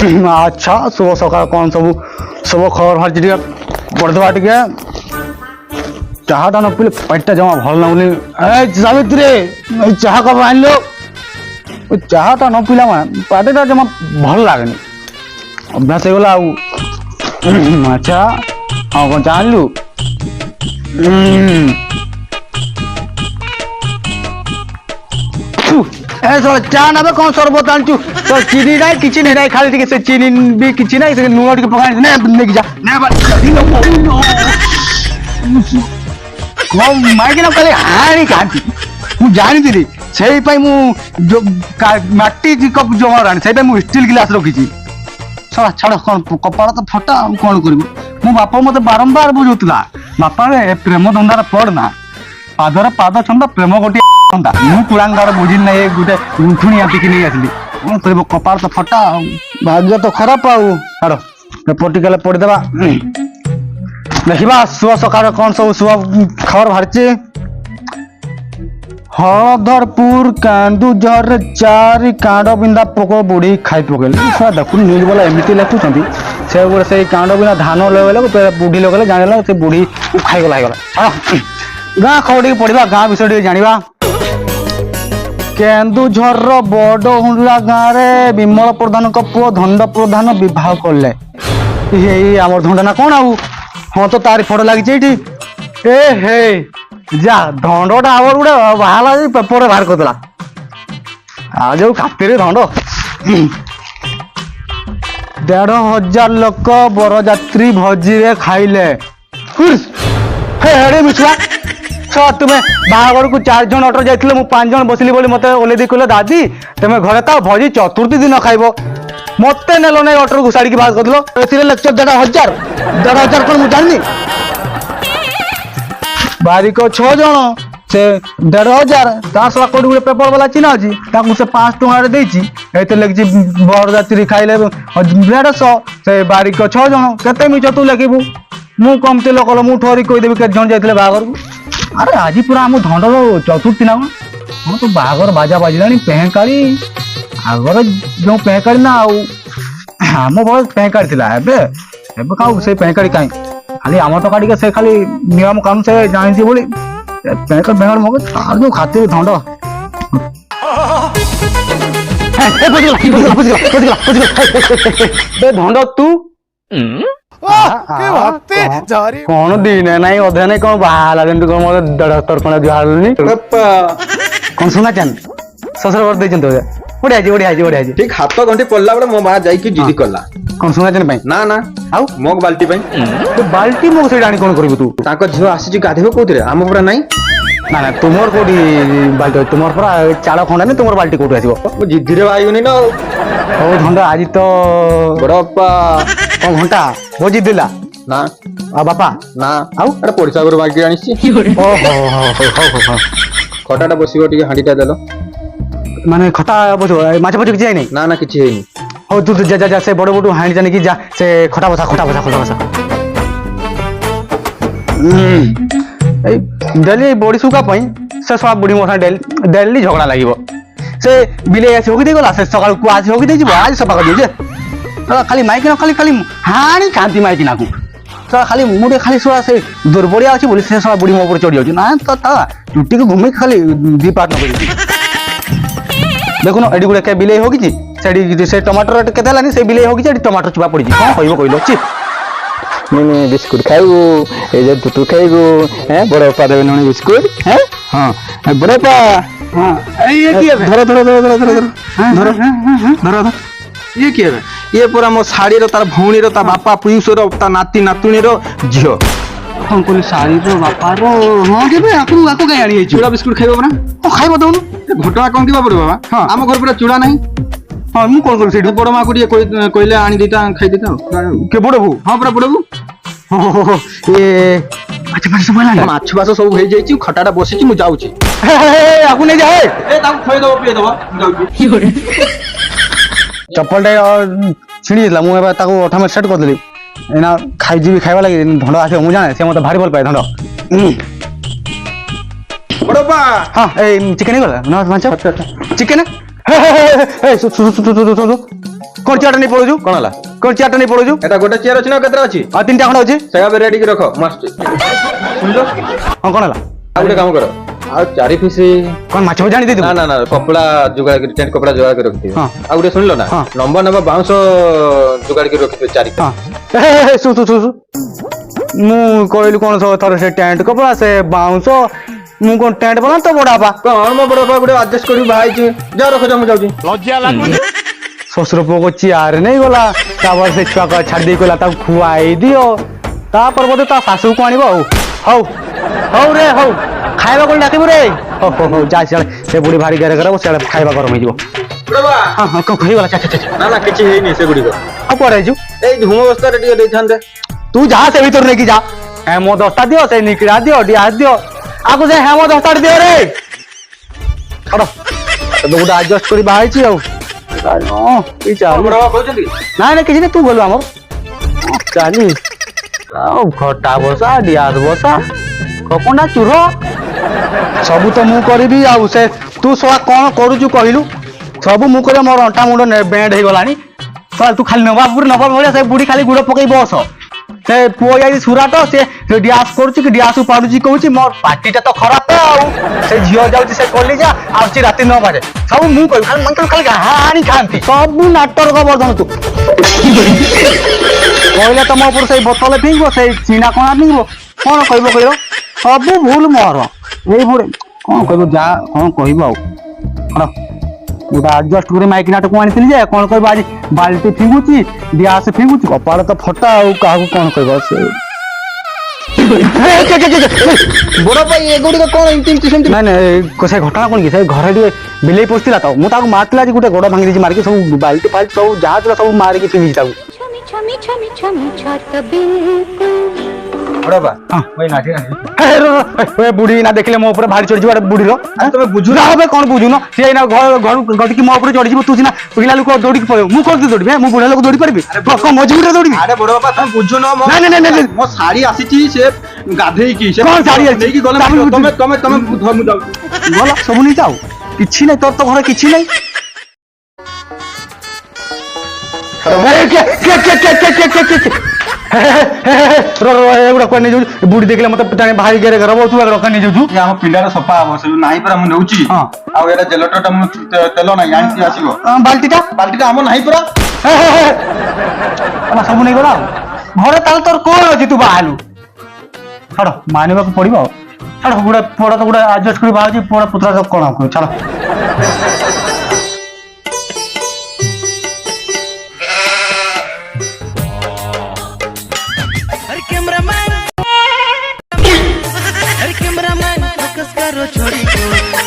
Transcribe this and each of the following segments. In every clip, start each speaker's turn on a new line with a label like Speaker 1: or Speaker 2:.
Speaker 1: अच्छा शुभ सकाल कौन सब सब खबर बाहर पढ़देवा टे चाहटा न पीले पेटा जमा भल लगुनि सावित्री चाह कब आन लो चाहटा न पीला पेटा जमा भल लगनी अभ्यास हो गला अच्छा हाँ कौन चाह लु चा ना कौन सरबत आणचु तो चीनी ना किसी नहीं खाली से चीनी भी किसी ना लुण टे पका नहीं जा माइक कल हाणी खाती मुझे जानी से माटी कप जमा राणी मुझे स्टील गिलास रखी सला छाड़ कौन कपाड़ तो फटा कौन कर मो बापा मत बारंबार बुझुला बापा रे प्रेम धंदार पड़ना पादर पाद छंद प्रेम गोटे मुझे बुझी ना गोटे गुंठुणी आटिक नहीं आसली कौन कर कपाड़ तो फटा भाग्य तो खराब आड़ पेपर पढ़ीदेवा देखा शुभ सकाल कौन सब शुभ खबर बाहरी हलधरपुर केन्दुझर 4 कांड बिंदा पोक बुढ़ी खाई पकड़ देखु न्यूज वाला एमती लिखुं से कांड बिंदा धान लगे बुढ़ी लगे जान से बुढ़ी खाईगला गाँ खबर पढ़ा गाँ विषय जाना केन्दुझर बड़हुला गाँव में विमल प्रधान पुओ धंड प्रधान बह कले आम धंडा ना कौन आउ हाँ तो तारी फोटो लगी ए हे जा धंडटा आवर गोटे बाहर पेपर बाहर करदेला आ जो खातिर धंड 1500 लोक बरजात्री भोजी खाइले मिछुआ तुम्हें बाहर को 4 जन अटर जाइए मुझे 5 जन बसली बोली मत ओल्दी कहल दादी तुम्हें घरे था भोजी चतुर्थी दिन खाइब मत नेल ना अटर को साड़ी बाहर कर लेक्चर 1500 कौन मुझे जानी बारिक 6 जन से 1500 कोटी गोटे पेपर वाला चिन्ह अच्छी से 5 टଙ୍କା लगी बरजात्री खाइले 150 से बारिक 6 जन केते मिछ तू लखिबू मु कमती लोक मु ठोरी कहीदेवी के जन जाते बाहर को अरे आज पूरा आम धंडर चतुर्थी ना हाँ तो बाहर बाजा बाजिला पेहकाड़ी आगर जो पेहकाड़ी ना आम बल पेहकाड़ी थी क्या से पेहकाड़ी कहीं खाली आम तो काटिक से खाली नियम कानून से जानी बोली पेहकाड़ पेहकाड़ मगे तार जो खाते धंड धंड तू कौन दिन नहीं अधे नहीं कौन बाहर कौन 1.5 जुहार कौन सुना चान ससुर कर देछन बढ़िया
Speaker 2: ठीक हाथ गंठी पड़ला बड़े मो मां जाई की जिदी करला
Speaker 1: कौन सुना चान
Speaker 2: ना ना आउ मोग बाल्टी
Speaker 1: तो बाल्टी मोग से डाणी कौन करबू तू
Speaker 2: ताको झियो आसी गाधेबो कोथरे आम पूरा नहीं
Speaker 1: ना ना तुमर कोडी बाल्टी तुमर पूरा चाଳ खंडा नहीं तुमर बाल्टी कोठी आसीबो
Speaker 2: मो जिद्दी रे बाईगनी ना
Speaker 1: ओ धंडा आज तो
Speaker 2: बड़प्पा
Speaker 1: कौन घंटा भोजी दिला
Speaker 2: ना
Speaker 1: आ बापा
Speaker 2: ना
Speaker 1: आउ
Speaker 2: अरे पड़िसा घर बाकी आनी
Speaker 1: ओ हो
Speaker 2: खटाटा बसिबो टिके हांडीटा देलो
Speaker 1: माने खटा बसो माछ बसो किछि नहीं
Speaker 2: ना ना किछि हेनी
Speaker 1: हो तू जा जा जा से बड़ो बड़ो हांडी जाने की जा से खटा बसा ए डेली बॉडी सुका पई से सब बुढ़ी मोसा डेली झगड़ा लागिबो से बिले आसी होगी देगला से सकाल को आज होगी देजिबो आज सफा कर दिजे खाली माइक ना खाली हाणी कांति माइक ना को तो खाली मुडे खाली सोआ से दुर्बड़िया अछि बोली से सब बुढ़ी मो ऊपर चढ़ी जाउछ ना तो ता चुट्टी को घुमे खाली दी पार्ट न करी देखो ना एडी गुडे के बिले होगी जी सेडी से टमाटर केते लानी से बिले होगी जी टमाटर चुबा पड़ी जी कोन कहइबो कइलो छी
Speaker 2: मैंने बिस्कुट खाइबू ए जे तू खाइबू हैं बड़ा पा देबे ननी बिस्कुट हैं हां बड़ा पा
Speaker 1: हां ये की है धरो
Speaker 2: ये की है ये पूरा मो साड़ी रो तार भौणी रो ता बापा पुयुस रो ता नाती नातुणी रो झियो
Speaker 1: कौन कोली साड़ी रो बापा रो हां केबे आको गय आनी
Speaker 2: चूड़ा बिस्कुट खाइबो ना
Speaker 1: ओ खाइबो दउनु
Speaker 2: घटना कौन दिबा पड़ो बाबा हां हम घर पूरा चूड़ा नहीं
Speaker 1: हां मु कोन कर सेठी
Speaker 2: बड़ मा को कहले आनी देता खाइ देता
Speaker 1: के बड़बू
Speaker 2: हां पूरा बड़बू
Speaker 1: ये अच्छा माछ सब लानी
Speaker 2: माछ बास सब हो जाई छी खटाटा बसी छी मु जाऊ छी
Speaker 1: आकु नहीं जाए
Speaker 2: ए ताऊ खोइ दबो पिए दबो जाऊ छी
Speaker 1: चप्पल छिड़ी देला मु एबा ताको अठा में सेट कर देली एना खाइ जीवी खाइबा लागि धंड आसे मु जाने से मते भारी भल पाए धंड
Speaker 2: बड़ो बा
Speaker 1: हां ए चिकन गला ना माछ चिकन ए सु কোন চেয়ারটা নেই পড়ুছু
Speaker 3: কোন হলা
Speaker 1: কোন চেয়ারটা নেই পড়ুছু
Speaker 3: এটা গোটে চেয়ার আছে না কেতরা আছে
Speaker 1: আর তিনটা খন্ড আছে
Speaker 3: সেগা রেডি করে রখ মস্ত শুনলো
Speaker 1: হ্যাঁ কোন হলা
Speaker 3: ଆଉ ଗୋଟେ କାମ କର ଆଉ 4 ପିସ୍
Speaker 1: কোন মাছ জানি দিদি
Speaker 3: ନା ନା ନା କପଡା ଯୋଗାଡ଼ କରି ଟେଣ୍ଟ କପଡା ଯୋଗାଡ଼ କରି ରଖିଥିବେ
Speaker 1: ହଁ।
Speaker 3: ଆଉ ଗୋଟେ ଶୁଣିଲ ନା
Speaker 1: ହଁ।
Speaker 3: ଲମ୍ବା ଲମ୍ବା ବାଉଁଶ ଯୋଗାଡ଼ କରି ରଖିଥିବେ 4
Speaker 1: ହଁ ଶୁ ଶୁ ଶୁ ମୁଁ କହିଲି କଣ ଥରେ ସେ ଟେଣ୍ଟ କପଡ଼ା ସେ ବାଉଁଶ ମୁଁ କଣ ଟେଣ୍ଟ ବନା ତ ବଡ ବାପା
Speaker 3: କଣ ମୋ ବଡ ବାପା ଗୋଟେ ଆଡଜଷ୍ଟ କରି ବାହା ହେଇଛି ଯାଅ ରଖ ମୁଁ ଯାଉଛି
Speaker 1: ଶ୍ୱଶୁର ପୁଅକୁ ଚିଆର ନେଇ ଗଲା ତାପରେ ସେ ଛୁଆକୁ ଛାଡ଼ି ଦେଇ ଗଲା ତାକୁ ଖୁଆଇ ଦିଅ ତାପରେ ବୋଧେ ତା ଶାଶୁକୁ ଆଣିବ ଆଉ ହଉ ହଉ ରେ ହଉ ଖାଇବା କୋଳି ଡାକିବୁ ରେ ହଉ ହଉ ହଉ ଯା ସିଆଡ଼େ ସେ ବୁଢ଼ୀ ଭାରି ଗେରେ ଗେରେ ସିଆଡ଼େ ଖାଇବା ଗରମ ହେଇଯିବ ହଁ ହଁ କଣ ହେଇଗଲା ଚା ଚା ଚା
Speaker 3: ନା ନା କିଛି ହେଇନି ସେଗୁଡ଼ିକ
Speaker 1: ଆଉ କୁଆଡ଼େ ହେଇଛୁ
Speaker 3: ଏଇ ଧୂମ ବସ୍ତାରେ ଟିକେ ଦେଇଥାନ୍ତେ
Speaker 1: ତୁ ଯାହା ସେ ଭିତରୁ ନେଇକି ଯା ହେମ ଦସ୍ତା ଦିଅ ସେ ନିକିଡ଼ା ଦିଅ ଡିଆସ ଦିଅ ଆକୁ ସେ ହେମ ଦସ୍ତାଟେ ଦିଅ ରେ ଛାଡ଼ ଏବେ ଗୋଟେ ଆଡଜଷ୍ଟ କରି ବାହା ହେଇଛି ଆଉ ଚାଲୁ
Speaker 3: ବଡ ବାପା କହୁଛନ୍ତି
Speaker 1: ନାଇଁ ନାଇଁ କିଛି ନାହିଁ ତୁ ଗଲୁ ଆମର ଚାଲି ଆଉ ଖଟା ବସା ଡିଆସ ବସା କପଣ୍ଡା ଚୁର ସବୁ ତ ମୁଁ କରିବି ଆଉ ସେ ତୁ ସବା କଣ କରୁଛୁ କହିଲୁ ସବୁ ମୁଁ କରିବା ମୋର ଅଣ୍ଟା ମୁଣ୍ଡ ବେଣ୍ଡ ହେଇଗଲାଣି ତୁ ଖାଲି ନବା ଭଳିଆ ସେ ବୁଢୀ ଖାଲି ଗୁଡ ପକେଇ ବସ ସେ ପୁଅ ଯାଇଛି ସୁରାଟ ସେ ଡିଆସ କରୁଛି କି ଡିଆସ ପାଡୁଛି କହୁଛି ମୋ ପାଟିଟା ତ ଖରାପ ଆଉ ସେ ଝିଅ ଯାଉଛି ସେ କଲିଜା ଆସୁଛି ରାତି 9 ବାଜେ ସବୁ ମୁଁ କହିବି ଖାଲି ମନ୍ତ୍ର ଖାଲି ହାଣି ଖାଆନ୍ତି ସବୁ ନାଟକ ବର୍ଦ୍ଧନ ତୁ କହିଲେ ତମ ଉପରୁ ସେଇ ବୋତଲ ଫିଙ୍ଗିବ ସେଇ ଚିଣା କଣା ଫିଙ୍ଗିବ କଣ କହିବ କହିବ ସବୁ ଭୁଲ ମୋର ଏଇ ବୁଢେ କଣ କହିବ ଯା କଣ କହିବ ଆଉ କଣ ଗୋଟେ ଆଡଜଷ୍ଟ କରି ମାଇକି ନାଟକୁ ଆଣିଥିଲି ଯେ କଣ କହିବ ଆଜି ବାଲ୍ଟି ଫିଙ୍ଗୁଛି ଗ୍ୟାସ ଫିଙ୍ଗୁଛି କପାଳ ତ ଫଟା ଆଉ କାହାକୁ କଣ କହିବ ସେ
Speaker 3: ବଡ ଭାଇ ଏଗୁଡ଼ିକ କଣ ଏମିତି ସେମିତି
Speaker 1: ନାଇଁ ନାଇଁ ସେ ଘଟଣା କଣ କି ସେ ଘରେ ଟିକେ ବିଲେଇ ପଶିଥିଲା ତ ମୁଁ ତାକୁ ମାରିଥିଲା ଆଜି ଗୋଟେ ଗୋଡ ଭାଙ୍ଗି ଦେଇଛି ମାରିକି ସବୁ ବାଲ୍ଟି ଫାଲ୍ଟି ସବୁ ଯାହା ଥିଲା ସବୁ ମାରିକି ଫିଙ୍ଗିଛି ତାକୁ
Speaker 3: ବଡ ବାପା
Speaker 1: ହଁ
Speaker 3: ଭାଇ ନାଠି ନାଠି
Speaker 1: ବୁଢୀ ନା ଦେଖିଲେ ମୋ ଉପରେ ଭାରି ଚଢିଯିବ ବୁଢୀର
Speaker 3: ତମେ ବୁଝୁନ
Speaker 1: ନା হবে କଣ ବୁଝୁନ ସେ ଏଇନା ଘରୁ ଗଟିକି ମୋ ଉପରେ ଚଢିଯିବ ତୁ ସିନା ପିଲା ଲୋକ ଦୌଡ଼ିକି ପଳେଇବ ମୁଁ କଣ ଦୌଡ଼ିବି ମୁଁ ବୁଢା ଲୋକ ଦୌଡ଼ି ପାରିବି କଣ ମଜବୁରିରେ ଦୌଡ଼ିବି
Speaker 3: ଆରେ ବଡ ବାପା ତମେ ବୁଝୁନ
Speaker 1: ନାଇଁ ନାଇଁ ନାଇଁ ନାଇଁ
Speaker 3: ମୋ ଶାଢୀ ଆସିଛି ସେ ଗାଧେଇକି ସେ
Speaker 1: କଣ ଶାଢୀ ଆସିଛି?
Speaker 3: ନେଇକି ଗଲେ
Speaker 1: ତମେ
Speaker 3: ତମେ ତମେ ତମେ ବୁଝ ମୁଁ ଯାଉଛି
Speaker 1: ଭଲ ସବୁ ନେଇ ଯାଉ କିଛି ନାହିଁ ତୋର ତ ଘରେ କିଛି ନାହିଁ ବୁଢୀ ଦେଖିଲେ ମତେ ଭାରି ଗେରେ ଘର ତୁ ରଖା ନେଇଯାଉଛୁ
Speaker 3: ଆମ ପିଲାର ସଫା ହବ ସେ ନାହିଁ ପରା ମୁଁ ନେଉଛି
Speaker 1: ହଁ।
Speaker 3: ଆଉ ଏଇଟା ଜେଲଟରଟା ମୁଁ ତେଲ ନାହିଁ ଆଣିକି ଆସିବ
Speaker 1: ବାଲ୍ଟିଟା
Speaker 3: ବାଲ୍ଟିଟା ଆମ ନାହିଁ ପରା
Speaker 1: ସବୁ ନେଇଗଲା ଆଉ ଘରେ ତାହେଲେ ତୋର କଣ ଅଛି ତୁ ବାହାଲୁ ଛାଡ ମାନିବାକୁ ପଡିବ ଆଉ ଛାଡ ଗୋଟେ ପୋଡା ତ ଗୋଟେ ଆଡଜଷ୍ଟ କରି ବାହାରୁଛି ପୋଡା ପୁତୁରା କଣ ଛାଡ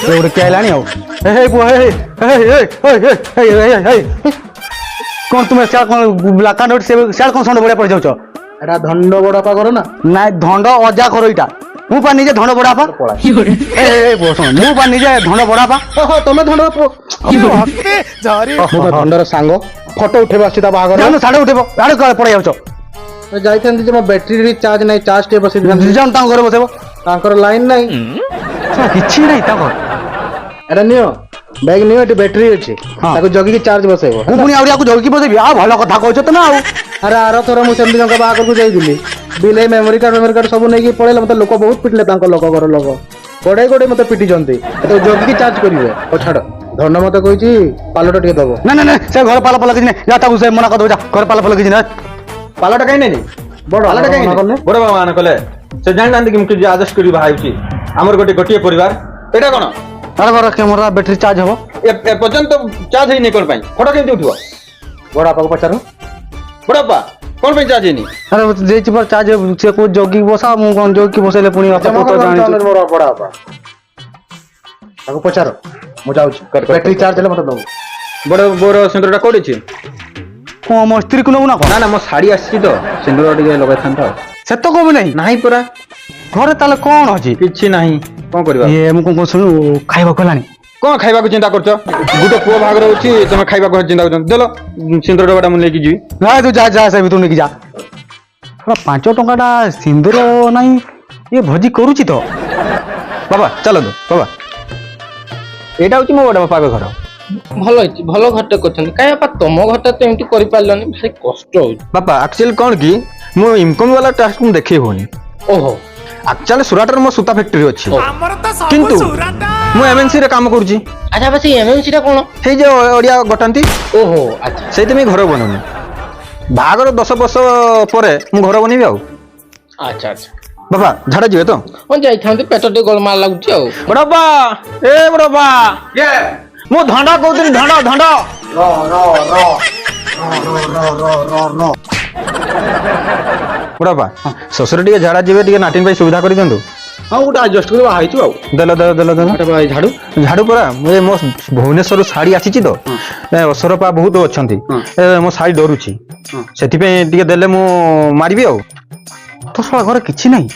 Speaker 1: ଗୋଟେ କିଏ ଆଇଲାଣି ଆଉ କଣ ତୁମେ ସିଆଡ କଣ ବ୍ଲାକାଣ୍ଡ ସିଆଡ କଣ ଷଣ୍ଢ ବଢିଆ ପଡିଯାଉଛ
Speaker 3: ଏଟା ଧଣ୍ଡ ବଡାପା କର ନା
Speaker 1: ନାଇଁ ଧଣ୍ଡ ଅଜା କର ଏଇଟା ମୁଁ ପା ନିଜେ ଧଣ୍ଡ ବଢାପା ମୁଁ ପା ନିଜେ ଧଣ୍ଡ ବଢାପା
Speaker 3: ତମେ ଧଣ୍ଡ ଧଣ୍ଡର ସାଙ୍ଗ ଫଟୋ ଉଠେଇବା ଅଛି ତା ବାହାଘର
Speaker 1: ସାଢେ ଉଠେଇବ ଆଡେ ପଳେଇ ଯାଉଛ
Speaker 3: ଯାଇଥାନ୍ତି ଯେ ମୋ ବ୍ୟାଟେରୀ ଚାର୍ଜ ନାହିଁ ଚାର୍ଜ ଟିକେ ବସେଇ
Speaker 1: ଯାଉନ ତାଙ୍କ ଘରେ ବସେଇବ
Speaker 3: ତାଙ୍କର ଲାଇନ ନାହିଁ
Speaker 1: କିଛି ନାହିଁ ତାଙ୍କର
Speaker 3: ଏଟା ନିଅ ବ୍ୟାଗ ନିଅ ଏଠି ବ୍ୟାଟେରୀ ଅଛି
Speaker 1: ହଁ।
Speaker 3: ତାକୁ ଜଗିକି ଚାର୍ଜ ବସେଇବ
Speaker 1: ମୁଁ ପୁଣି ଆହୁରି ଆକୁ ଜଗିକି ବସେଇବି ଆଉ ଭଲ କଥା କହୁଛ ତମେ ଆଉ
Speaker 3: ଆରେ ଆର ଥର ମୁଁ ସେମିତି ତାଙ୍କ ବାହାଘରକୁ ଯାଇଥିଲି ବିଲ୍ ଏଇ ମେମୋରି କାର୍ଡ ସବୁ ନେଇକି ପଳେଇଲେ ମତେ ଲୋକ ବହୁତ ପିଟିଲେ ତାଙ୍କ ଲୋକ ଘର ଲୋକ ଗୋଡେଇ ଗୋଡେଇ ମତେ ପିଟିଛନ୍ତି ତାକୁ ଜଗିକି ଚାର୍ଜ କରିବେ ଓ ଛାଡ ଧନ ମତେ କହିଛି ପାଲଟା ଟିକେ ଦବ
Speaker 1: ନା ନା ନା ସେ ଘରେ ପାଲ ପାଲ କିଛି ନାହିଁ ଯା ତାକୁ ସେ ମନା କରିଦବ ଯା ଘରେ ପାଲ ପାଲ କିଛି ନାହିଁ
Speaker 3: ପାଲଟା କାହିଁ ନେନି ପାଲଟା କାହିଁ ବଡ ବାବା ମାନେ କଲେ ସେ ଜାଣିନାହାନ୍ତି କି ମୁଁ କିଛି ଆଡଜଷ୍ଟ କରି ବାହା ହେଉଛି ଆମର ଗୋଟିଏ ପରିବାର ଏଇଟା କଣ
Speaker 1: ଆରେ ଘର କ୍ୟାମେରା ବ୍ୟାଟେରୀ ଚାର୍ଜ ହବ
Speaker 3: ଏପର୍ଯ୍ୟନ୍ତ ଚାର୍ଜ ହେଇନି କଣ ପାଇଁ ଫଟୋ କେମିତି ଉଠିବ ବଡ ବାପାକୁ ପଚାର ବଡ ବାପା କଣ ପାଇଁ ଚାର୍ଜ ହେଇନି
Speaker 1: ଆରେ ଦେଇଛି ପରା ଚାର୍ଜ ସେ କୋଉ ଜଗିକି ବସା ମୁଁ କଣ ଜଗିକି ବସେଇଲେ ପୁଣି
Speaker 3: ବଡ ବାପା ତାକୁ ପଚାର ମୁଁ ଯାଉଛି ବ୍ୟାଟେରୀ ଚାର୍ଜ ହେଲେ ମତେ ଦବୁ ବଡ ବୋର ସିନ୍ଦୁରଟା କୋଉଠି ଅଛି
Speaker 1: କଣ ମୋ ସ୍ତ୍ରୀକୁ ନବୁ ନା କଣ
Speaker 3: ନା ନା ମୋ ଶାଢୀ ଆସିଛି ତ ସିନ୍ଦୁର ଟିକେ ଲଗାଇଥାନ୍ତା
Speaker 1: ସେତ କବୁ ନାହିଁ
Speaker 3: ନାହିଁ ପରା
Speaker 1: ଘରେ ତାହେଲେ କଣ ଅଛି
Speaker 3: କିଛି ନାହିଁ କଣ କରିବା
Speaker 1: ଇଏ ମୁଁ କଣ ଶୁଣୁ ଖାଇବାକୁ ହେଲାଣି
Speaker 3: କଣ ଖାଇବାକୁ ଚିନ୍ତା କରୁଛ ଗୋଟେ ପୁଅ ବାହାଘର ହଉଛି ତମେ ଖାଇବାକୁ ଚିନ୍ତା କରୁଛ ଦେଲ ସିନ୍ଦୁର ଡବାଟା ମୁଁ ନେଇକି ଯିବି
Speaker 1: ନାଇଁ ତୁ ଯା ଯା ସେ ଭିତରୁ ନେଇକି ଯା 5 ଟଙ୍କାଟା ସିନ୍ଦୁର ନାହିଁ ଇଏ ଭୋଜି କରୁଛି ତ
Speaker 3: ବାବା ଚାଲନ୍ତୁ ବାବା ଏଇଟା ହଉଛି ମୋ ବଡ ବାପାଙ୍କ ଘର
Speaker 4: ଭଲ ହେଇଛି ଭଲ ଘରଟେ କରିଛନ୍ତି କାଇଁ ବାପା ତମ ଘରଟା ତ ଏମିତି କରିପାରିଲନି ଭାରି କଷ୍ଟ ହଉଛି।
Speaker 2: ବାପା ଆକ୍ଚୁଆଲି କଣ କି ମୁଁ ଇନକମ୍ ବାଲା ଟାସ୍କ ମୁଁ ଦେଖେଇ ହଉନି।
Speaker 4: ଓହୋ
Speaker 2: ଆକ୍ଚୁଆଲି ସୁରାଟରେ ମୋ ସୂତା ଫ୍ୟାକ୍ଟ୍ରି ଅଛି କିନ୍ତୁ ମୁଁ ଏମଏନସି ରେ କାମ କରୁଛି।
Speaker 4: ଆଚ୍ଛା ବାପା ସେଇ ଏମଏନସି ଟା କଣ?
Speaker 2: ସେଇ ଯେ ଓଡିଆ ଗଟାନ୍ତି
Speaker 4: ଓହୋ ଆଚ୍ଛା
Speaker 2: ସେଇଥିପାଇଁ ଘର ବନଉନି। ବାହାଘର 10 ବର୍ଷ ପରେ ମୁଁ ଘର ବନେଇବି ଆଉ।
Speaker 4: ଆଚ୍ଛା ଆଚ୍ଛା
Speaker 2: ବାପା ଝାଡା ଯିବେ ତ?
Speaker 4: ହଁ ଯାଇଥାନ୍ତି ପେଟ ଟିକେ ଗୋଳମାଳ ଲାଗୁଛି ଆଉ।
Speaker 2: ବଡବାପା ଏ ବଡବାପା ମୁଁ ଧଣ୍ଡ କହୁଥିଲି ଧଣ୍ଡ ଧଣ୍ଡ ବଡବାପା ଶ୍ୱଶୁର ଟିକେ ଝାଡା ଯିବେ ଟିକେ ନାଟିନ ପାଇଁ ସୁବିଧା କରିଦିଅନ୍ତୁ।
Speaker 3: ହଁ ଗୋଟେ ଆଡଜଷ୍ଟ କରି ବାହାଇଛୁ ଆଉ।
Speaker 2: ଦେଲ ଦେଲ ଦେଲ ଦେଲ
Speaker 3: ଏଟା ଭାଇ ଝାଡୁ
Speaker 2: ଝାଡୁ ପରା ମୁଁ ଏ ମୋ ଭୁବନେଶ୍ୱରରୁ ଶାଢୀ ଆସିଛି ତ ଅସରପା ବହୁତ ଅଛନ୍ତି ମୋ ଶାଢୀ ଡରୁଛି ସେଥିପାଇଁ ଟିକେ ଦେଲେ ମୁଁ ମାରିବି ଆଉ।
Speaker 1: ତ ଶଳା ଘରେ କିଛି ନାହିଁ।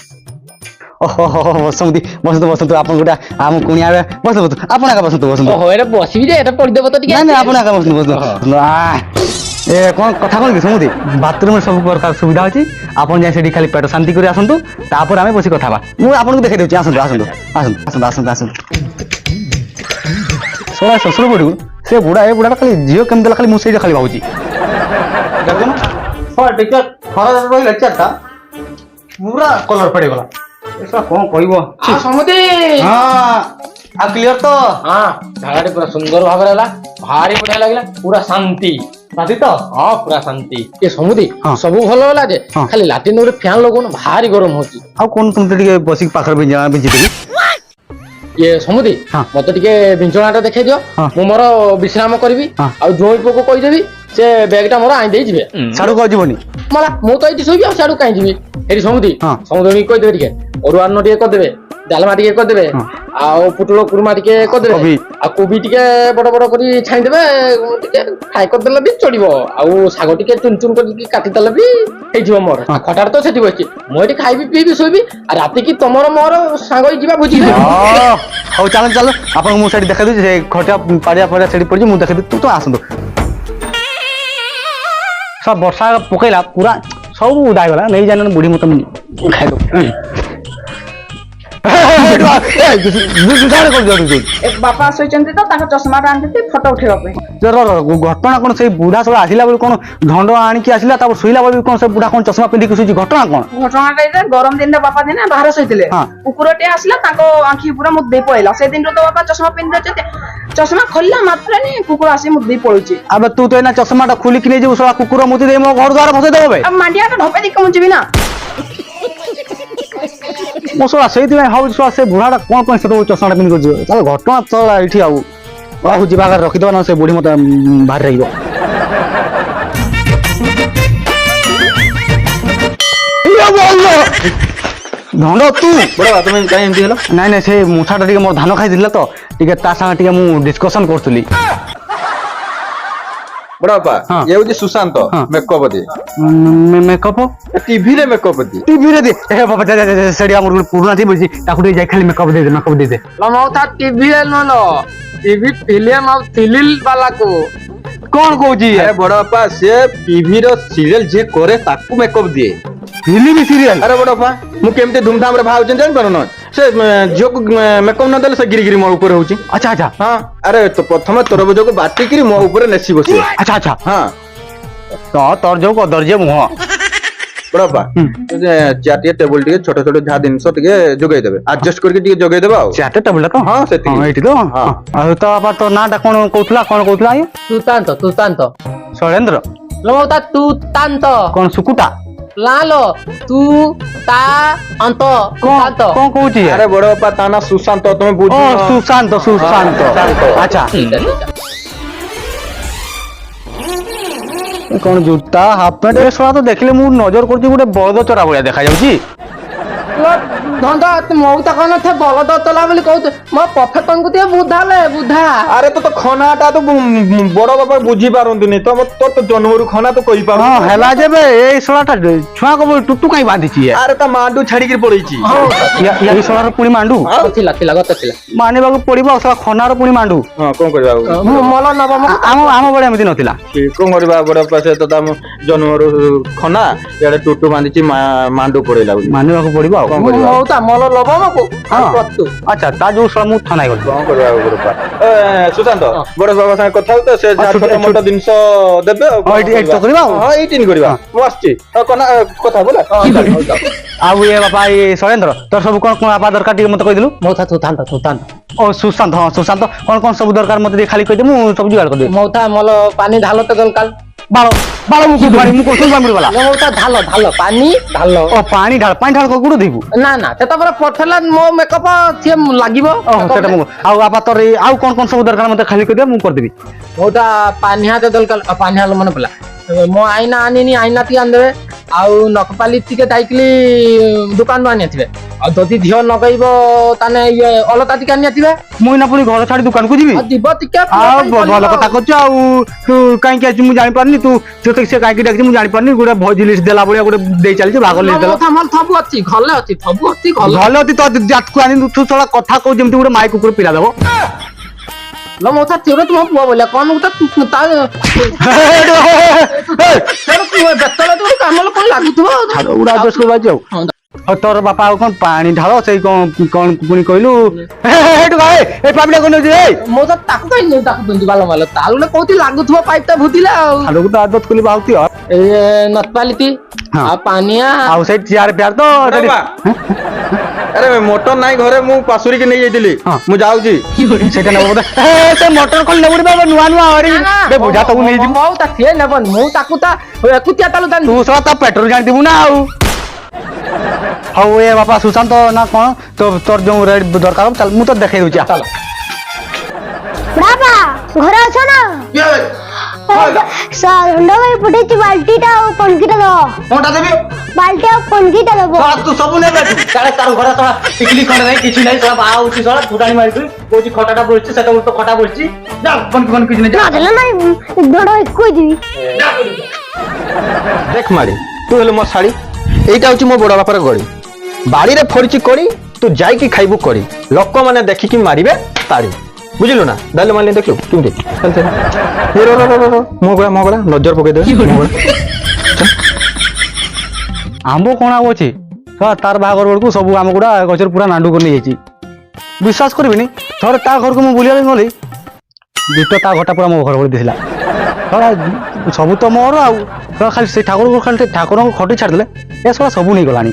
Speaker 1: ଓହୋ ବସନ୍ତୁ ବସନ୍ତୁ ବସନ୍ତୁ ଆପଣ ଗୋଟେ ଆମ କୁଣିଆ ବସନ୍ତୁ ବସନ୍ତୁ ଆପଣ ଆଗ ବସନ୍ତୁ ବସନ୍ତୁ।
Speaker 4: ଓହୋ ଏଟା ବସିବି ଯେ ଏଟା ପଡିଦେବ ତ ଟିକେ।
Speaker 1: ନାଇଁ ନାଇଁ ଆପଣ ଆଗ ବସନ୍ତୁ ବସନ୍ତୁ। ଏ କଣ କଥା କଣ କି ଶୁଣନ୍ତି ବାଥରୁମରେ ସବୁ ପ୍ରକାର ସୁବିଧା ଅଛି ଆପଣ ଯାଇ ସେଠି ଖାଲି ପେଟ ଶାନ୍ତି କରି ଆସନ୍ତୁ ତାପରେ ଆମେ ବସି କଥା ହେବା। ମୁଁ ଆପଣଙ୍କୁ ଦେଖେଇ ଦେଉଛି ଆସନ୍ତୁ ଆସନ୍ତୁ ଆସନ୍ତୁ ଆସନ୍ତୁ ଆସନ୍ତୁ ଆସନ୍ତୁ। ଶଳା ଶ୍ୱଶୁର ପଡ଼ିବୁ ସେ ବୁଢା ଏ ବୁଢାଟା ଖାଲି ଝିଅ କେମିତି ଦେଲା ଖାଲି ମୁଁ ସେଇଟା ଖାଲି ଭାବୁଛି। ଦେଖୁନ ଟିକେ ଖରା ରହିଲା ଚାରିଟା ପୁରା କଲର ପଡିଗଲା। ଏସା କଣ କହିବ
Speaker 4: ସମୁଦି
Speaker 1: ଆଉ କ୍ଲିୟର ତ
Speaker 4: ହଁ ଝାଡାଟି ପୁରା ସୁନ୍ଦର ଭାବରେ ହେଲା ଭାରି ବଢିଆ ଲାଗିଲା ପୁରା ଶାନ୍ତି।
Speaker 1: ରାତି ତ
Speaker 4: ହଁ ପୁରା ଶାନ୍ତି। ଏ ସମୁଦି
Speaker 1: ହଁ।
Speaker 4: ସବୁ ଭଲ ହେଲା ଯେ
Speaker 1: ହଁ।
Speaker 4: ଖାଲି ଲାଟିନ ଗୋଟେ ଫ୍ୟାନ ଲଗଉନ ଭାରି ଗରମ ହଉଛି।
Speaker 1: ଆଉ କଣ ତୁମେ ଟିକେ ବସିକି ପାଖରେ ବିଞ୍ଚିଦେବି।
Speaker 4: ଇଏ ସମୁଦି
Speaker 1: ହଁ।
Speaker 4: ମତେ ଟିକେ ବିଞ୍ଚଣା ଟା ଦେଖେଇ ଦିଅ
Speaker 1: ହଁ।
Speaker 4: ମୁଁ ମୋର ବିଶ୍ରାମ କରିବି
Speaker 1: ହଁ।
Speaker 4: ଆଉ ଜୋଇଁ ପୁଅକୁ କହିଦେବି ସେ ବ୍ୟାଗ ଟା ମୋର ଆଣି ଦେଇ ଯିବେ।
Speaker 1: ସାଡକୁ ଆଉ ଯିବନି।
Speaker 4: ମଲା ମୁଁ ତ ଏଇଠି ଶୋଇବି ଆଉ ସିଆଡୁ କାହିଁ ଯିବି। ଏଠି ସମୁଦି
Speaker 1: ହଁ।
Speaker 4: ସମୁଦି କହିଦେବେ ଟିକେ ଅରୁଆ ଅନ୍ନ ଟିକେ କରିଦେବେ ଡାଲମା ଟିକେ କରିଦେବେ
Speaker 1: ହଁ।
Speaker 4: ଆଉ ପୋଟଳ କୁରୁମା ଟିକେ କରିଦେବେ
Speaker 1: କୋବି।
Speaker 4: ଆଉ କୋବି ଟିକେ ବଡ ବଡ କରି ଛାଣିଦେବେ ଟିକେ ଫ୍ରାଏ କରିଦେଲେ ବି ଚଳିବ ଆଉ ଶାଗ ଟିକେ ଚୁନ ଚୁନ କରିକି କାଟିଦେଲେ ବି ହେଇଯିବ ମୋର।
Speaker 1: ହଁ।
Speaker 4: ଆଉ ଖଟାଟେ ତ ସେଠି ବସିଛି ମୁଁ ଏଠି ଖାଇବି ପିଇବି ଶୋଇବି ଆଉ ରାତିକି ତମର ମୋର ସାଙ୍ଗ ହେଇ ଯିବା ଭୋଜି ଖାଇ।
Speaker 1: ହଉ ଚାଲନ୍ତୁ ଚାଲୁ ଆପଣଙ୍କୁ ମୁଁ ସେଠି ଦେଖେଇ ଦଉଛି ସେ ଖଟିଆ ପାଡ଼ିଆ ଫାଡ଼ିଆ ସେଠି ପଡ଼ିଛି ମୁଁ ଦେଖେଇ ଦଉଛି ତୁ ତ ଆସନ୍ତୁ। ସବ ବର୍ଷା ପକେଇଲା ପୁରା ସବୁ ଉଦା ହେଇଗଲା ନେଇ ଜାଣି ବୁଢୀ ମତେ ଖାଇଦବ।
Speaker 5: ଏ ବାପା ଶୋଇଛନ୍ତି ତ ତାଙ୍କ ଚଷମାଟା ଆଣିଛନ୍ତି ଫଟୋ ଉଠେଇବା ପାଇଁ।
Speaker 1: ଘଟଣା କଣ ସେଇ ବୁଢା ସବୁ ଆସିଲା ବେଳକୁ କଣ ଧଣ୍ଡ ଆଣିକି ଆସିଲା ତାପରେ ଶୋଇଲା ବେଳକୁ କଣ ସେ ବୁଢା କଣ ଚଷମା ପିନ୍ଧିକି ଶୋଇଛି ଘଟଣା କଣ?
Speaker 5: ଘଟଣାଟା ଏଇଟା ଗରମ ଦିନରେ ବାପା ଦିନେ ବାହାରେ ଶୋଇଥିଲେ
Speaker 1: ହଁ।
Speaker 5: କୁକୁରଟେ ଆସିଲା ତାଙ୍କ ଆଖି ପୁରା ମୁଦି ଦେଇ ପଳେଇଲା ସେ ଦିନରୁ ତ ବାପା ଚଷମା ପିନ୍ଧି ଅଛନ୍ତି ଚଷମା ଖୋଲିଲା ମାତ୍ରେ କୁକୁର ଆସି ମୁଦି ଦେଇ ପଳଉଛି।
Speaker 1: ଆବେ ତୁ ତ ଏଇନା ଚଷମାଟା ଖୋଲିକି ନେଇଯିବୁ ଶଳା କୁକୁର ମୁତି ଦେଇ ମୋ ଘର ଦ୍ୱାର ଭସେଇ ଦେବ ବେ।
Speaker 5: ଆଉ ମାଣ୍ଡିଆଟା ଢପେଇ ଦେଇକି ମୁଁ ଯିବି ନା।
Speaker 1: ମୋ ଶଳା ସେଇଥିପାଇଁ ଭାବୁଛି ଶଳା ସେ ବୁଢାଟା କଣ ପାଇଁ ସେତେବେଳେ ଚଷମାଟା ପିନ୍ଧି ଯିବ ତାହେଲେ ଘଟଣା ଚଳା ଏଇଠି ଆଉ ଯିବା ଆଗରେ ରଖିଦେବା ନା ସେ ବୁଢୀ ମତେ ଭାରି ରାଗିବ। ଧଣ୍ଡ ତୁ
Speaker 2: ବଡବାପା ତମେ କାହିଁ ଏମିତି ହେଲ?
Speaker 1: ନାଇଁ ନାଇଁ ସେ ମୁଠାଟା ଟିକେ ମୋର ଧାନ ଖାଇଥିଲା ତ ଟିକେ ତା ସାଙ୍ଗେ ଟିକେ ମୁଁ ଡିସ୍କସନ କରୁଥିଲି।
Speaker 2: ବଡବାପା
Speaker 1: ହଁ।
Speaker 2: ଇଏ ହଉଛି ସୁଶାନ୍ତ
Speaker 1: ହଁ।
Speaker 2: ମେକଅପ ଦିଏ
Speaker 1: ମେକଅପ
Speaker 2: ଟିଭିରେ ମେକଅପ ଦିଏ।
Speaker 1: ଟିଭିରେ ଦେ ଏ ବାବା ସେଠି ଆମର ଗୋଟେ ପୁରୁଣା ଥିବ ତାକୁ ଟିକେ ଯାଇ ଖାଲି ମେକଅପ ଦେଇଦେ ମେକଅପ ଦେଇଦେ।
Speaker 4: ତା ଟିଭିରେ ନୁହଁ ଟିଭି ଫିଲ୍ମ ଆଉ ସିରିଏଲ ବାଲାକୁ।
Speaker 1: କଣ କହୁଛି
Speaker 2: ଆରେ ବଡବାପା ସେ ଟିଭିର ସିରିଏଲ ଯିଏ କରେ ତାକୁ ମେକଅପ ଦିଏ।
Speaker 1: ଫିଲ୍ମ ସିରିଏଲ
Speaker 2: ଆରେ ବଡବାପା ମୁଁ କେମିତି ଧୁମଧାମରେ ବାହାରୁଛନ୍ତି ଜାଣିପାରୁନ ସେ ଝିଅକୁ ମେକଅପ ନଦେଲେ ସେ ଗିରିଗିରି ମୋ ଉପରେ ହଉଛି।
Speaker 1: ଆଚ୍ଛା ଆଚ୍ଛା
Speaker 2: ହଁ ଆରେ ପ୍ରଥମେ ତରଭୁଜକୁ ବାଟିକିରି ମୋ ଉପରେ ନେସି ବସିବ।
Speaker 1: ଆଚ୍ଛା ଆଚ୍ଛା
Speaker 2: ହଁ
Speaker 1: ତୋର ଯୋଉ କଦର୍ଯ୍ୟ ମୁହଁ
Speaker 2: ବଡବାପା ଚେୟାର ଟିକେ ଟେବୁଲ ଟିକେ ଛୋଟ ଛୋଟ ଯାହା ଜିନିଷ ଟିକେ ଯୋଗେଇଦେବେ ଆଡଜଷ୍ଟ କରିକି ଟିକେ ଯୋଗେଇଦେବେ ଆଉ।
Speaker 1: ଚାଟେ ଟେବୁଲଟା ତ
Speaker 2: ହଁ, ସେତିକି।
Speaker 1: ଏଇଠି ତ
Speaker 2: ହଁ।
Speaker 1: ଆଉ ତ ବାପା ତୋ ନାଁଟା କଣ କହୁଥିଲା ଆଜ୍ଞା
Speaker 4: ତୁତାନ୍ତ
Speaker 1: ଶୈଳେନ୍ଦ୍ର
Speaker 4: ତୁତାନ୍ତ
Speaker 1: କଣ ସୁକୁଟା
Speaker 4: ଲାଲୋ ତୁ ତା ଅନ୍ତ ତୁତାନ୍ତ।
Speaker 1: କଣ କହୁଛି
Speaker 2: ଆରେ ବଡବାପା ତା ନା ସୁଶାନ୍ତ ତମେ
Speaker 1: ଓ
Speaker 2: ବୁଝୁନ।
Speaker 1: ସୁଶାନ୍ତ ସୁଶାନ୍ତ ଆଚ୍ଛା ଏ କଣ ଜୁତା ହାଫ ପ୍ୟାଣ୍ଟ ଏ ଶଳା ତ ଦେଖିଲେ ମୁଁ ନଜର କରୁଛି ଗୋଟେ ବଳଦ ଚରା ଭଳିଆ ଦେଖାଯାଉଛି।
Speaker 4: ଧନ୍ଦା ମଉତା କଣ थे ବଳଦ ତଲା ବୋଲି କହୁଛୁ ମୋ ପ୍ରଫେଟଙ୍କୁ ଟିକେ ବୁଝାଲେ ବୁଝା।
Speaker 2: ଆରେ ତ ଖନାଟା ତ ବଡ ବାପା ବୁଝି ପାରନ୍ତିନି ତୋର ତ ଜନ୍ମରୁ ଖନା ତ କହିପାରୁ।
Speaker 1: ହଁ ହେଲା ଯେବେ ଏଇ ଶଳାଟା ଛୁଆଙ୍କ ଟୁଟୁ କାଇଁ ବାନ୍ଧିଛି ଇଏ?
Speaker 2: ଆରେ ତା ମାଣ୍ଡୁ ଛାଡିକିରି ପଳେଇଛି।
Speaker 1: ଏଇ ଶଳାର ପୁଣି ମାଣ୍ଡୁ
Speaker 4: ଥିଲା ଥିଲା ଗତ ଥିଲା
Speaker 1: ମାନିବାକୁ ପଡିବ ଆଉ ଶଳା ଖନାର ପୁଣି ମାଣ୍ଡୁ
Speaker 2: ହଁ କଣ କରିବା ଆଉ
Speaker 4: ମଲ ନବମ
Speaker 1: ଆମ ବେଳେ ଏମିତି ନଥିଲା।
Speaker 2: କଣ କରିବା ବଡ ବାପା ସେ ତ ତା ଜନ୍ମରୁ ଖନା ଇଆଡେ ଟୁଟୁ ବାନ୍ଧିଛି ମାଣ୍ଡୁ ପଳେଇଲା ବୋଲି।
Speaker 1: ମାନିବାକୁ ପଡିବ ଆଉ
Speaker 2: କଣ କରିବା?
Speaker 4: ମଉତା ମଲ ଲବମକୁ
Speaker 1: ହଁ ଆଚ୍ଛା ତା ଯୋଉ ଶଳା ମୁଁ ଥାନା ଗଲି।
Speaker 2: କଣ କରିବା ଆଉ ବଡ ବାପା? ସୁଶାନ୍ତ ବଡ ବାବା ସାଙ୍ଗେ କଥା ହଉ ତ ସେ ଯାହା ଛୋଟ ମୋଟ ଜିନିଷ ଦେବେ ଆଉ
Speaker 1: ହଁ, ଏଇଠି ତ କରିବା ଆଉ।
Speaker 2: ହଁ ଏଇଠି କରିବା ମୁଁ ଆସିଛି କଥା ବୋଲା
Speaker 1: ଆଉ ଏ ବାପା ଏ ଶୈଳେନ୍ଦ୍ର ତୋର ସବୁ କଣ କଣ ବାପା ଦରକାର ଟିକେ ମତେ କହିଦେଲୁ।
Speaker 3: ମଉଥା ସୁଥାନ୍ତ
Speaker 1: ଓ ସୁଶାନ୍ତ ହଁ ସୁଶାନ୍ତ କଣ ସବୁ ଦରକାର ମତେ ଟିକେ ଖାଲି କହିଦେ ମୁଁ ସବୁ ଯୋଗାଡ଼ କରିଦେବି।
Speaker 3: ମଉଥା ମଲ ପାନି ଢାଲଟେ ଦରକାର।
Speaker 1: ବାଳ ବାଳ ମୁଁ କହୁଥିଲି ବାମୁଡି ବାଲା।
Speaker 3: ମଉଥା ଢାଲ ପାନି ଢାଲ।
Speaker 1: ଓ ପାଣି ଢାଳ କୋଉଠୁ ଦେବୁ?
Speaker 3: ନା ସେଟା ପରା ପଠେଇଲା ମୋ ମେକଅପ ସିଏ ଲାଗିବ।
Speaker 1: ଓହୋ ସେଟା ମୁଁ ଆଉ ବାପା ତୋର ଆଉ କଣ ସବୁ ଦରକାର ମତେ ଖାଲି କହିଦେ ମୁଁ କରିଦେବି।
Speaker 3: ମଉଥା ପାନିହାତେ ଦରକାର। ପାନିହାଲ ମନେ ପଡିଲା ମୋ ଆଇନା ଆନିନି ଆଇନା ଟିକେ ଆଣିଦେବେ। ଆଉ ନଖପାଲି ଟିକେ ଯାଇଥିଲି ଦୋକାନରୁ ଆଣିଥିବେ। ଆଉ ଯଦି ଝିଅ ନଗେଇବ ତାହେଲେ ଇଏ ଅଲତା ଟିକେ ଆଣିଥିବେ।
Speaker 1: ମୁଁ ଏଇନା ପୁଣି ଘର ଛାଡି ଦୋକାନକୁ ଯିବି।
Speaker 3: ଯିବ ଟିକେ
Speaker 1: ଆଉ ଭଲ କଥା କରୁଛୁ ଆଉ ତୁ କାହିଁକି ଆସିଛୁ ମୁଁ ଜାଣିପାରୁନି ତୁ ସେ କାହିଁକି ଡାକିଛି ମୁଁ ଜାଣିପାରୁନି ଗୋଟେ ଭୋଜି ଲିଷ୍ଟ ଦେଲା ଭଳିଆ ଗୋଟେ ଦେଇ ଚାଲିଛି ଭାଗ ଲିଷ୍ଟ ଦେଲା।
Speaker 3: ସବୁ ଅଛି ଘରେ ଅଛି ସବୁ ଅଛି
Speaker 1: ଭଲ ଅଛି ତ ଜାତକୁ ଆଣି ତୁ ଶଳା କଥା କହୁ ଯେମିତି ଗୋଟେ ମାଇକ କୁକୁର ପିଲା ଦବ।
Speaker 3: लो मोथा तेरे तुम पुआ बोला कौन उता ता बेतले तो काम लो कोन लागुथबो
Speaker 1: छाड़ उड़ा दस को बाजी ଆଉ ତୋର ବାପା ଆଉ କଣ ପାଣି ଢାଳ ସେଇ କଣ ପୁଣି କହିଲୁ ଏଇଠୁ ଭାଇ ଏ ପାପିଟା କୋନ ଅଛି ଏଇ
Speaker 3: ମୋ ତ ତାକୁ କହି ନି ତାକୁ ପିନ୍ଧି ବାଲ ମାଲ ତାଲୁଲେ କୋଉଠି ଲାଗୁଥବ ପାଇପ ଟା ଭୁତିଲା ଆଉ
Speaker 1: ଛାଡକୁ ତ ଆଦତ କଲି ବାହୁତି
Speaker 3: ଏ ନଟପାଲିଟି आ ପାନିଆ
Speaker 1: ଆଉ ସେଇ ଚିଆର ପ୍ୟାର ତ
Speaker 2: ଆରେ ମଟର ନାଇଁ ଘରେ ମୁଁ ପାସୁରୀ କି ନେଇ ଯାଇଥିଲି ମୁଁ ଯାଉଛି
Speaker 1: ସେଟା ନେବ ବୋଧେ ସେ ମଟର ଖୋଲି ନେବୁ ବାବା ନୂଆ ନୂଆ ହରି ବେ ବୁଝା ତକୁ ନେଇ ଯିବୁ
Speaker 3: ହଉ ତା ସିଏ ନେବନି ମୁଁ ତାକୁ ତା ଏକୁତିଆ ତାଲୁ
Speaker 1: ତୁ ସଳା ତା ପେଟ୍ରୋଲ ଜାଣିଥିବୁ ନା ଆଉ ହଉ ଏ ବାପା ସୁଶାନ୍ତ ନା କଣ ତୋର ଯୋଉ ରେଟ୍ ଦରକାର ଚାଲ ମୁଁ ତ ଦେଖେଇ ଦଉଛି ଚାଲ
Speaker 6: ବାବା ଘରେ ଅଛ ନା ଷଣ୍ଢ ଭାଇ ପଠେଇଛି ବାଲ୍ଟିଟା ଆଉ କଣକିଟା ଦବ
Speaker 1: କୋଣଟା ଦେବି
Speaker 6: ବାଲ୍ଟି ଆଉ କଣକିଟା ଦବ
Speaker 1: ତୁ ସବୁ ନେବେ କାଳେ ତାର ଘରେ ସଳା ଟିକଲି ଖଣ୍ଡେ ନାହିଁ କିଛି ନାହିଁ ସଳା ବାହା ହଉଛି ସଳା ଫୁଟାଣି ମାରିକି କହୁଛି ଖଟାଟା ବସିଛି ସେଟା ତ ଖଟା ବସିଛି ଯା କଣ କିଛି ନାହିଁ
Speaker 6: ନଦେଲେ ନାଇଁ ଧଡ଼ କହିଯିବି
Speaker 2: দেখ মারি তু হলো মো শাড়ি এইটা হচ্ছে মো বড় বাপার গড়ি বাড়িরে ফরিছি করি তু যাইকি খাইবু করি লোক মানে দেখিকি মারিবে তাড়ি বুঝিলু না দাইলে মারলে দেখলু কেমতি মগড়া নজর পকাই দেবে
Speaker 1: আম্ব কଣ ଆଉ ଅଛି ତାର ବାହାଘର ବେଳକୁ ସବୁ ଆମ ଗୁଡା ଗଛରେ ପୁରା ନାଣ୍ଡୁ କରି ନେଇଯାଇଛି ବିଶ୍ୱାସ କରିବିନି ଥରେ ତା ଘରକୁ ମୁଁ ବୁଲିବା ପାଇଁ ଗଲି ଦୁଇଟା ତା ଘରଟା ପୁରା ମୋ ଘର ଭଳି ଦିଥିଲା ସବୁ ତ ମୋର ଆଉ ଖାଲି ସେ ଠାକୁରଙ୍କୁ ଖାଲି ଠାକୁରଙ୍କୁ ଖଟି ଛାଡ଼ିଦେଲେ ଏ ସଳା ସବୁ ନେଇଗଲାଣି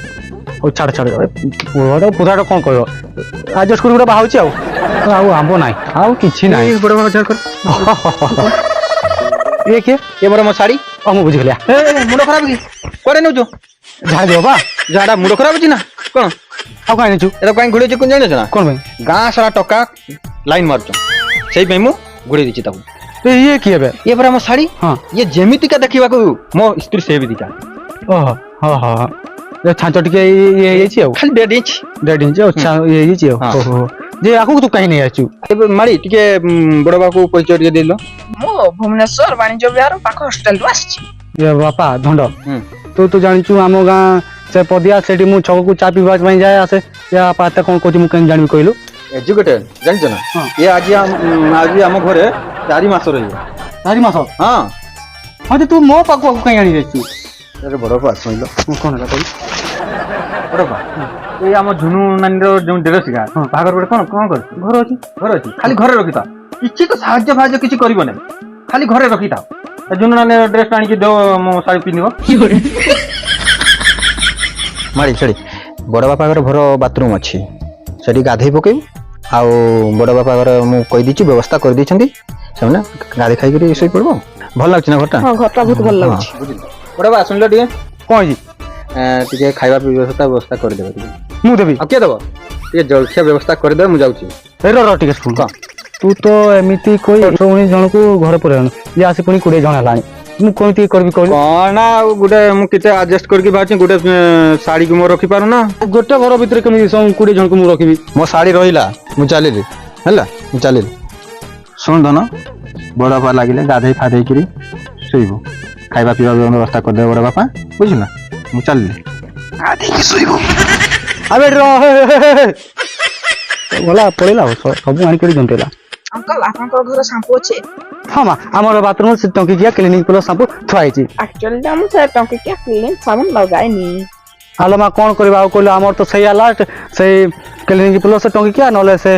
Speaker 1: ଆଉ ଛାଡ଼ ପୁରାଟା କ'ଣ କହିବ ଆଡଜଷ୍ଟ କରି ଗୋଟେ ବାହାଉଛି ଆଉ ଆମ୍ବ ନାହିଁ ଆଉ କିଛି ନାହିଁ ଇଏ କିଏ
Speaker 2: এ বড় মো শাড়ি
Speaker 1: ମୁଁ ବୁଝିଗଲି
Speaker 2: মুন্ড খারাপ কি কুয়াড়ে নেউছো
Speaker 1: ঝাড়ি দেব ବା
Speaker 2: ঝাড়া মুন্ড খারাপ আছে না কোন
Speaker 1: ଆଉ କାହିଁ ଆଣିଛୁ
Speaker 2: এটা কাই ঘুরেছে কোন জানিছ না
Speaker 1: କ'ଣ ପାଇଁ
Speaker 2: গাঁ সারা টকা লাইন মারছ সেই পাই মু ঘুরে দিছি তাকু
Speaker 1: ଇଏ କିଏ ଏବେ
Speaker 2: ये परा मो शाड़ी
Speaker 1: ହଁ
Speaker 2: ये जेमितिका देखिबाकू मो स्त्री सेमितिका
Speaker 1: ଓହୋ ହଁ ହଁ ଏ ଛାଞ୍ଚ ଟିକେ ଇଏ ହେଇଯାଇଛି ଆଉ
Speaker 2: खाली 1.5 इंच
Speaker 1: ଦେଢ଼ ଇଞ୍ଚ ଆଉ ଇଏ ହେଇଯାଇଛି ଆଉ
Speaker 2: ହଁ।
Speaker 1: ଓହୋ ଯେ ଆଗକୁ ତୁ କାହିଁ ନେଇ ଆସିଛୁ
Speaker 2: ମାରି ଟିକେ ବଡ ବାବୁ ପରିଚୟ ଟିକେ ଦେଇଲ
Speaker 5: ମୁଁ ଭୁବନେଶ୍ୱର ବାଣିଜ୍ୟ ବିହାର ପାଖ ହଷ୍ଟେଲରୁ ଆସିଛି
Speaker 1: ଏ ବାପା ଧଣ୍ଡ
Speaker 2: ହୁଁ।
Speaker 1: ତୁ ଜାଣିଛୁ ଆମ ଗାଁ ସେ ପଦିଆ ସେଠି ମୁଁ ଛକକୁ ଚା ପିଇବା ପାଇଁ ଯାଏ ଆସେ ଏ ବାପା ଏତେ କ'ଣ କହୁଛି ମୁଁ କେମିତି ଜାଣିବି କହିଲୁ
Speaker 2: ଏଜୁକେଟେଡ ଜାଣିଛ ନା ये ଆଜି ଆମ ଘରେ 4 ମାସ ରହିବ
Speaker 1: 4 ମାସ
Speaker 2: ହଁ
Speaker 1: ହଁ ଯେ ତୁ ମୋ ପାଖକୁ କାହିଁ ଆଣି ଯାଇଛୁ
Speaker 2: ଆରେ ବଡ ବାପା ଶୁଣିଲ
Speaker 1: କ'ଣ ହେଲା କହିଲୁ
Speaker 2: ବଡ ବାପା ଏଇ ଆମ ଝୁନୁ ନାନୀର ଯୋଉ ଡେରସିକା ବାହାଘର ଗୋଟେ କ'ଣ କରୁଛି ଘର ଅଛି ଖାଲି ଘରେ ରଖିଥା କିଛି ତ ସାହାଯ୍ୟ କିଛି କରିବ ନାହିଁ ଖାଲି ଘରେ ରଖିଥା ଝୁନୁ ନାନୀର ଡ୍ରେସ ଆଣିକି ଦେବ ମୋ ଶାଢ଼ୀ ପିନ୍ଧିବ ମାରି ଛାଡ଼ି ବଡ ବାପାଙ୍କର ଘର ବାଥରୁମ ଅଛି ସେଠି ଗାଧେଇ ପକେଇବୁ ଆଉ ବଡ ବାପା ଘର ମୁଁ କହିଦେଇଛି ବ୍ୟବସ୍ଥା କରିଦେଇଛନ୍ତି ସେମାନେ ଗାଧେଇ ଖାଇକରି ଶୋଇ ପଡିବ ଭଲ ଲାଗୁଛି ନା ଘରଟା
Speaker 5: ହଁ ଘରଟା ବହୁତ ଭଲ ଲାଗୁଛି
Speaker 2: ବଡ ବାପା ଶୁଣିଲ ଟିକେ
Speaker 1: କ'ଣ ହେଇଛି
Speaker 2: ଟିକେ ଖାଇବା ବ୍ୟବସ୍ଥା କରିଦେବେ ଟିକେ
Speaker 1: ମୁଁ ଦେବି
Speaker 2: ଆଉ କିଏ ଦେବ ଟିକେ ଜଳଖିଆ ବ୍ୟବସ୍ଥା କରିଦେବେ ମୁଁ ଯାଉଛି
Speaker 1: ର ଟିକେ ଶୁଣ ତୁ ତ ଏମିତି କହି 19 ଜଣକୁ ଘରେ ପୁରେଇଲୁ ଇଏ ଆସି ପୁଣି 20 ଜଣ ହେଲାଣି ମୁଁ କେମିତି କରିବି କହିଲୁ
Speaker 2: କଣ ଆଉ ଗୋଟେ ମୁଁ କେତେ ଆଡଜଷ୍ଟ କରିକି ବାହାରିଛି ଗୋଟେ ଶାଢୀକୁ ମୁଁ ରଖିପାରୁନା
Speaker 1: ଗୋଟେ ଘର ଭିତରେ କେମିତି 20 ଜଣକୁ ମୁଁ ରଖିବି
Speaker 2: ମୋ ଶାଢୀ ରହିଲା ମୁଁ ଚାଲିଲି ହେଲା ମୁଁ ଚାଲିଲି ଶୁଣ ଧନ ବଡ ବାପା ଲାଗିଲେ ଗାଧେଇ ଫାଧେଇକିରି ଶୋଇବୁ ଖାଇବା ପିଇବା ବ୍ୟବସ୍ଥା କରିଦେବେ ବଡ ବାପା ବୁଝିଲ ନା ମୁଁ ଚାଲିଲି ଗାଧେଇକି ଶୋଇବୁ
Speaker 1: ଆବେ ଗଲା ପଳେଇଲା ସବୁ ଆଣିକରି ଜନ୍ତେଇଲା
Speaker 5: ଅଙ୍କଲ ଆପଣଙ୍କର ଘର ସାମ୍ପୁ ଅଛି
Speaker 1: ହଁ ମା ଆମର ବାଥରୁମ ସେ ଟଙ୍କିକିଆ କ୍ଲିନିକ ପ୍ଲସ ସାମ୍ପୁ ଥୁଆ ହେଇଛି
Speaker 5: ଆକ୍ଚୁଆଲି ମୁଁ ସେ ଟଙ୍କିକିଆ କ୍ଲିନିକ ସାବୁନ ଲଗାଇନି
Speaker 1: ଆଲୋ ମା କ'ଣ କରିବା ଆଉ କହିଲୁ ଆମର ତ ସେଇଆ ଲାଷ୍ଟ ସେଇ କ୍ଲିନିକ୍ ପ୍ଲସ୍ ଟଙ୍କିକିଆ ନହେଲେ ସେ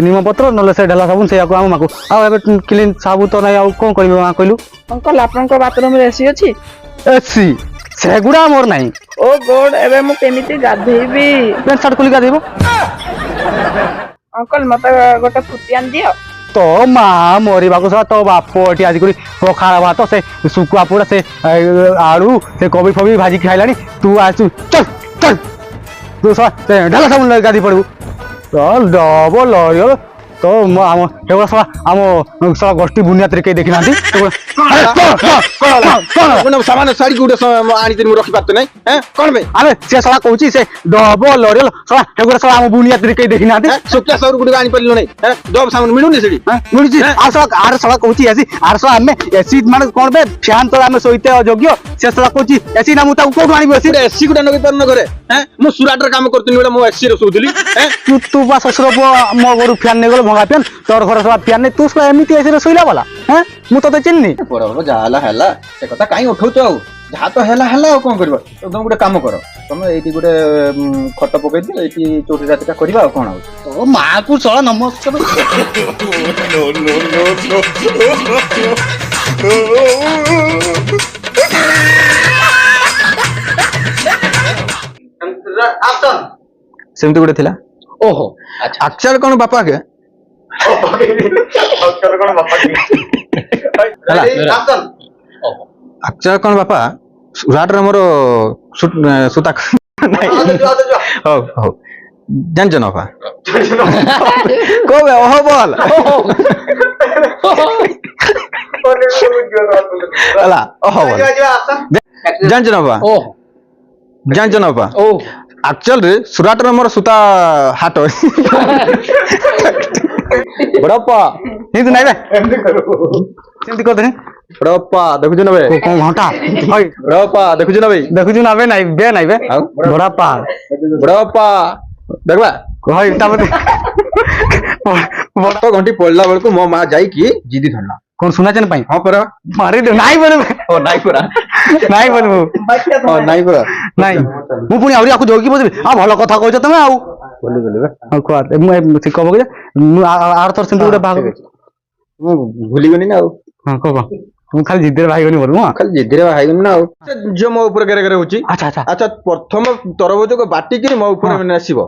Speaker 1: ନିମପତ୍ର ନହେଲେ ସେ ଢେଲା ସାବୁନ ସେଇଆକୁ ଆମ ମାକୁ ଆଉ ଏବେ କ୍ଲିନ୍ ସାବୁନ ତ ନାହିଁ ଆଉ କ'ଣ କରିବେ ମା କହିଲୁ
Speaker 5: ଅଙ୍କଲ ଆପଣଙ୍କ ବାଥରୁମରେ ଏସି ଅଛି
Speaker 1: ଏସି ସେଗୁଡ଼ା ମୋର ନାହିଁ
Speaker 5: ଓ ଗଡ୍ ଏବେ ମୁଁ କେମିତି ଗାଧେଇବି
Speaker 1: ପ୍ୟାଣ୍ଟ ସାର୍ଟ ଖୋଲି ଗାଧେଇବ
Speaker 5: ଅଙ୍କଲ ମତେ ଗୋଟେ ଫୁଟି ଆଣି ଦିଅ
Speaker 1: ତୋ ମା ମରିବାକୁ ସହ ତୋ ବାପ ଏଠି ଆଜିକରି ପଖାଳ ଭାତ ସେ ଶୁଖୁଆ ପୋଡ଼ା ସେ ଆଳୁ ସେ କୋବି ଫୋବି ଭାଜିକି ଖାଇଲାଣି ତୁ ଆସୁ ଚଲ ଚଲ ତୁ ସେ ଢାଲା ସାବୁନ ଗାଧି ପଡ଼ିବୁ ଚଲ ଡବ ଲରିଅ ତ ଆମ ଏଗୁଡ଼ା ସଳା ଆମ ସଳା ଗୋଷ୍ଠୀ ବୁନିଆଦରେ କେହି ଦେଖିନାହାନ୍ତି
Speaker 2: ସାମାନ ଶାଢ଼ୀ ଗୋଟେ ଆଣିଥିଲି ମୁଁ ରଖିପାରୁଛି ନାହିଁ କ'ଣ ପାଇଁ
Speaker 1: ଆରେ ସେ ସଳା କହୁଛି ସେ ଡବ ଲରିଅ ସଳା ଏଗୁଡ଼ା ସଳା ଆମ ବୁନିଆଦରେ କେହି ଦେଖିନାହାନ୍ତି
Speaker 2: ଶୁଖିଲା ସରୁ ଗୁଡ଼ିକ ଆଣିପାରିଲୁ ନାହିଁ ଡବ ସାମାନ ମିଳୁନି ସେଠି
Speaker 1: ମିଳୁଛି ଆଉ ସଳା ଆର ସଳା କହୁଛି ଏସି ଆର ସଳା ଆମେ ଏସି ମାନେ କ'ଣ ବେ ଫ୍ୟାନ୍ ତଳେ ଆମେ ଶୋଇତେ ଅଯୋଗ୍ୟ ସେ ସଳା କହୁଛି ଏସି ନା ମୁଁ ତାକୁ କୋଉଠୁ ଆଣିବି ଏସି
Speaker 2: ଏସି ଗୁଡ଼ା ନଗେଇ ପାରୁନ ଘରେ ମୁଁ ସୁରାଟରେ କାମ କରୁଥିଲି ବେଳେ ମୁଁ ଏସିରେ ଶୋଉଥିଲି
Speaker 1: ତୁ ବା ଶ୍ୱଶୁର ପୁଅ ମୋ ଘରୁ ଫ୍ୟାନ୍ ନେଇଗଲ ଭଙ୍ଗା ଫ୍ୟାନ୍ ତୋର ଘର ସଳା ଫ୍ୟାନ୍ ନେଇ ତୁ ସଳା ଏମିତି ଏସିରେ ଶୋଇଲା ବାଲା ମୁଁ ତତେ ଚିହ୍ନି
Speaker 2: ବଡ଼ ବାବା ଯାହା ହେଲା ହେଲା ସେ କଥା କାହିଁ ଉଠଉଛ ଆଉ ଯାହା ତ ହେଲା ହେଲା ଆଉ କ'ଣ କରିବ ତମେ ଗୋଟେ କାମ କର ତମେ ଏଇଠି ଗୋଟେ ଖଟ ପକେଇ ଦିଅ ଏଇଠି ଚଉଠି ରାତିଟା କରିବା ଆଉ କ'ଣ ଆଉ
Speaker 1: ତୋ ମାକୁ ସଳା ନମସ୍କାର
Speaker 2: ସେମିତି ଗୋଟେ ଥିଲା
Speaker 4: ଓହୋ
Speaker 2: ଆକ୍ଚୁଆଲି କ'ଣ ବାପା ଆଗେ ଆକ୍ଚୁଆଲି କ'ଣ ବାପା ସୁରାଟରେ ମୋର ସୂତା ହଉ ହଉ ଜାଣିଛ ନା ବାପା କବେ ଓହୋ ବଲ ହେଲା ଓହୋ ବଲ ଜାଣିଛ ନା ବାପା ଜାଣିଛ ନା ବାପା ଆକ୍ଚୁଆଲି ସୁରାଟରେ ମୋର ସୂତା ହାଟ ବଡ଼ପ୍ପା
Speaker 1: କିନ୍ତୁ ନାଇଁ ବେ ସେମିତି କରିଦେନି
Speaker 2: ବଡ଼ପ୍ପା ଦେଖୁଛୁ ନା ବେ
Speaker 1: କ'ଣ ଘଣ୍ଟା ହଇ
Speaker 2: ବଡ଼ପ୍ପା ଦେଖୁଛୁ ନା ବେ
Speaker 1: ଦେଖୁଛୁ ନା ବେ ନାଇଁ ବେ ନାଇଁ ବେ
Speaker 2: ଆଉ
Speaker 1: ବଡ଼ା ପା
Speaker 2: ବଡ଼ପ୍ପା ଦେଖିବା
Speaker 1: ହଇ ତାପରେ
Speaker 2: ବଡ଼ ଘଣ୍ଟି ପଡ଼ିଲା ବେଳକୁ ମୋ ମା ଯାଇକି ଜିଦି ଧରିଲା
Speaker 1: କ'ଣ ଶୁଣାଚେନ ପାଇଁ
Speaker 2: ହଁ ପରା
Speaker 1: ମାରି ଦେ ନାଇଁ ବୋଲେ
Speaker 2: ଓ ନାଇଁ ପରା
Speaker 1: ନାଇଁ ବୋଲେ
Speaker 2: ହଁ ନାଇଁ ପରା
Speaker 1: ନାଇଁ ମୁଁ ପୁଣି ଆହୁରି ଆକୁ ଜଗିକି ବସିବି ଆଉ ଭଲ କଥା କହୁଛ ତମେ ଆଉ
Speaker 2: ବୋଲି ବେ
Speaker 1: ଆଉ କୁହ ମୁଁ କବ କି ମୁଁ ଆର ଥର ସେମିତି ଗୋଟେ ଭାଗ
Speaker 2: ମୁଁ ଭୁଲିଗନି ନା ଆଉ
Speaker 1: ହଁ କହ ମୁଁ ଖାଲି ଜିଦ୍ଦିରେ ଭାଇଗନି ବୋଲ ମୁଁ
Speaker 2: ଖାଲି ଜିଦିରେ ବାହାରିଗନି ନା ଆଉ ଝିଅ ମୋ ଉପରେ ଗେରେ ଗେରେ ହଉଛି
Speaker 1: ଆଚ୍ଛା ଆଚ୍ଛା
Speaker 2: ଆଚ୍ଛା ପ୍ରଥମ ତରଭୁଜକୁ ବାଟିକିରି ମୋ ଉପରେ ଆସିବ